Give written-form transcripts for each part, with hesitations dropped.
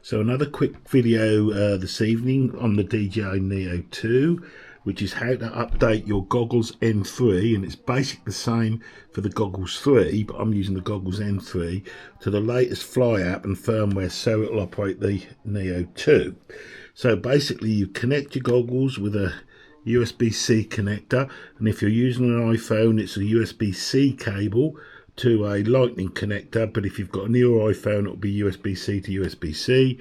So another quick video this evening on the DJI Neo 2, which is how to update your Goggles N3, and it's basically the same for the Goggles 3, but I'm using the Goggles N3, to the latest Fly app and firmware so it'll operate the Neo 2. So basically you connect your goggles with a USB-C connector, and if you're using an iPhone it's a USB-C cable to a lightning connector, but if you've got a newer iPhone it'll be USB-C to USB-C.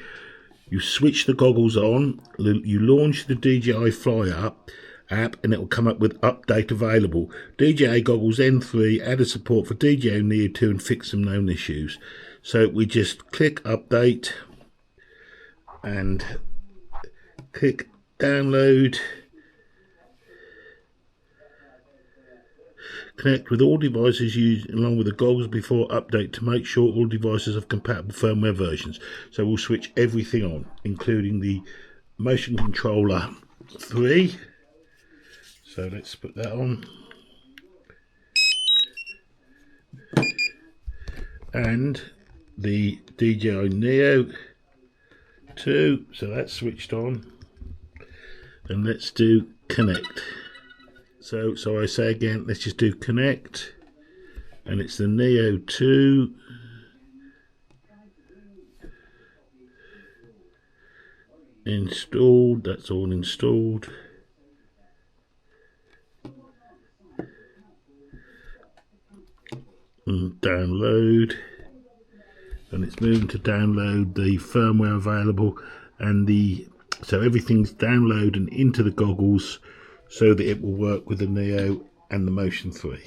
You switch the goggles on, you launch the DJI Fly app and it will come up with update available. DJI Goggles N3 added support for DJI Neo 2 and fix some known issues. So we just click update and click download. Connect with all devices used along with the goggles before update to make sure all devices have compatible firmware versions. So we'll switch everything on, including the motion controller 3. So let's put that on. And the DJI Neo 2. So that's switched on. And let's do connect. So I say again, let's just do connect, and it's the Neo 2. Installed, that's all installed. And download, and it's moving to download the firmware available, and so everything's downloading into the goggles so that it will work with the Neo and the Motion 3.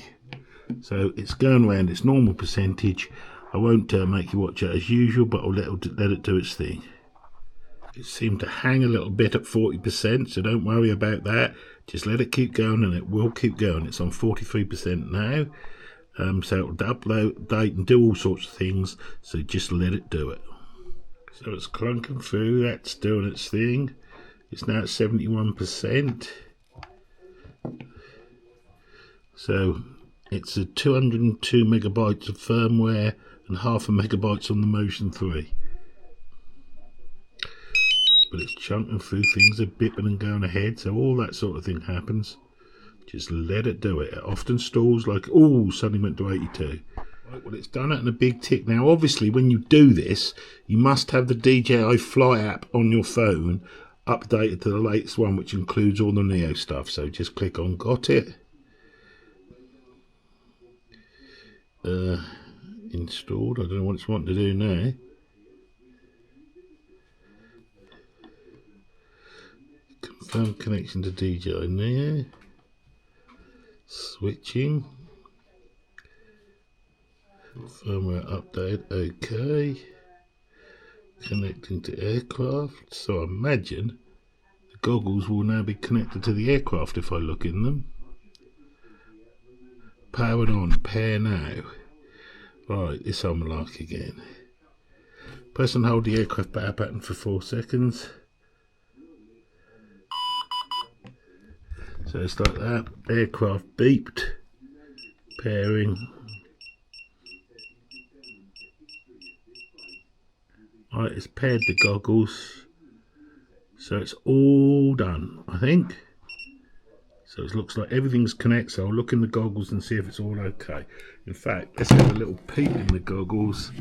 So it's going around its normal percentage. I won't make you watch it as usual, but I'll let it do its thing. It seemed to hang a little bit at 40%, so don't worry about that. Just let it keep going, and it will keep going. It's on 43% now. So it'll update and do all sorts of things, so just let it do it. So it's clunking through, that's doing its thing. It's now at 71%. So it's a 202 megabytes of firmware and half a megabytes on the Motion 3. But it's chunking through, things are bipping and going ahead, so all that sort of thing happens. Just let it do it. It often stalls like, oh, suddenly went to 82. Right, well, it's done it in a big tick. Now, obviously, when you do this, you must have the DJI Fly app on your phone updated to the latest one, which includes all the Neo stuff. So just click on got it. Installed. I don't know what it's wanting to do now. Confirm connection to DJI Neo. Switching. Firmware update. Okay. Connecting to aircraft. So I imagine the goggles will now be connected to the aircraft if I look in them. Powered on, pair now. Right, this I'm like again. Press and hold the aircraft power button for 4 seconds. So it's like that. Aircraft beeped. Pairing. Right, it's paired the goggles. So it's all done, I think. So it looks like everything's connected, so I'll look in the goggles and see if it's all okay. In fact, let's have a little peek in the goggles.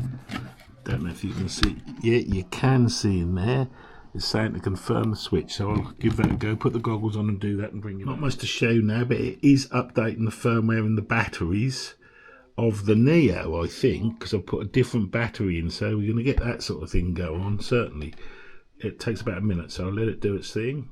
Don't know if you can see. Yeah, you can see in there. It's saying to confirm the switch, so I'll give that a go. Put the goggles on and do that and bring it. Not much to show now, but it is updating the firmware and the batteries of the Neo, I think, because I've put a different battery in, so we're going to get that sort of thing going on, certainly. It takes about a minute, so I'll let it do its thing.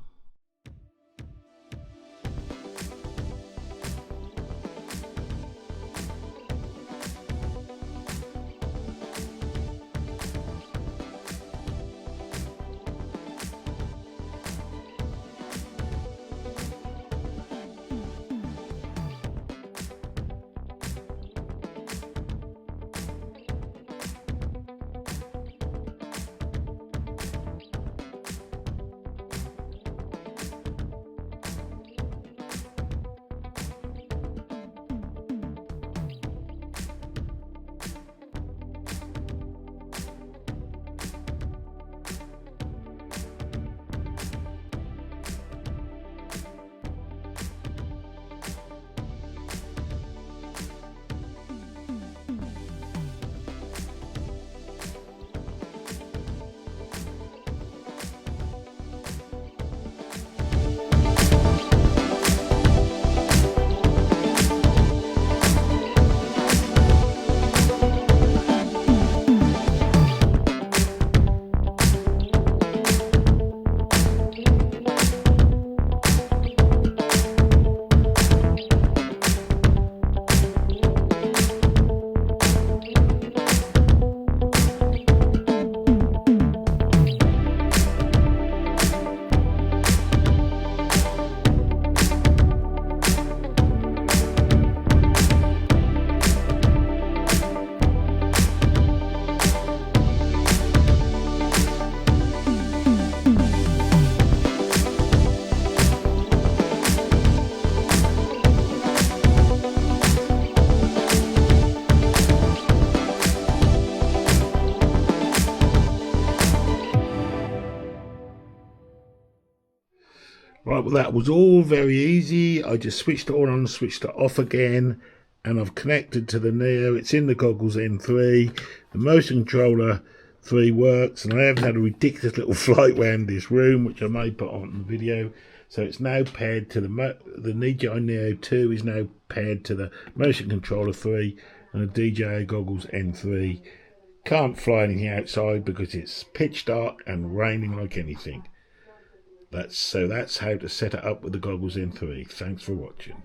Right, well that was all very easy. I just switched it on and switched it off again, and I've connected to the Neo. It's in the Goggles N3. The motion controller 3 works, and I haven't had a ridiculous little flight around this room, which I may put on the video. So it's now paired to the DJI Neo 2 is now paired to the motion controller 3 and the DJI Goggles N3. Can't fly anything outside because it's pitch dark and raining like anything. That's how to set it up with the Goggles N3. Thanks for watching.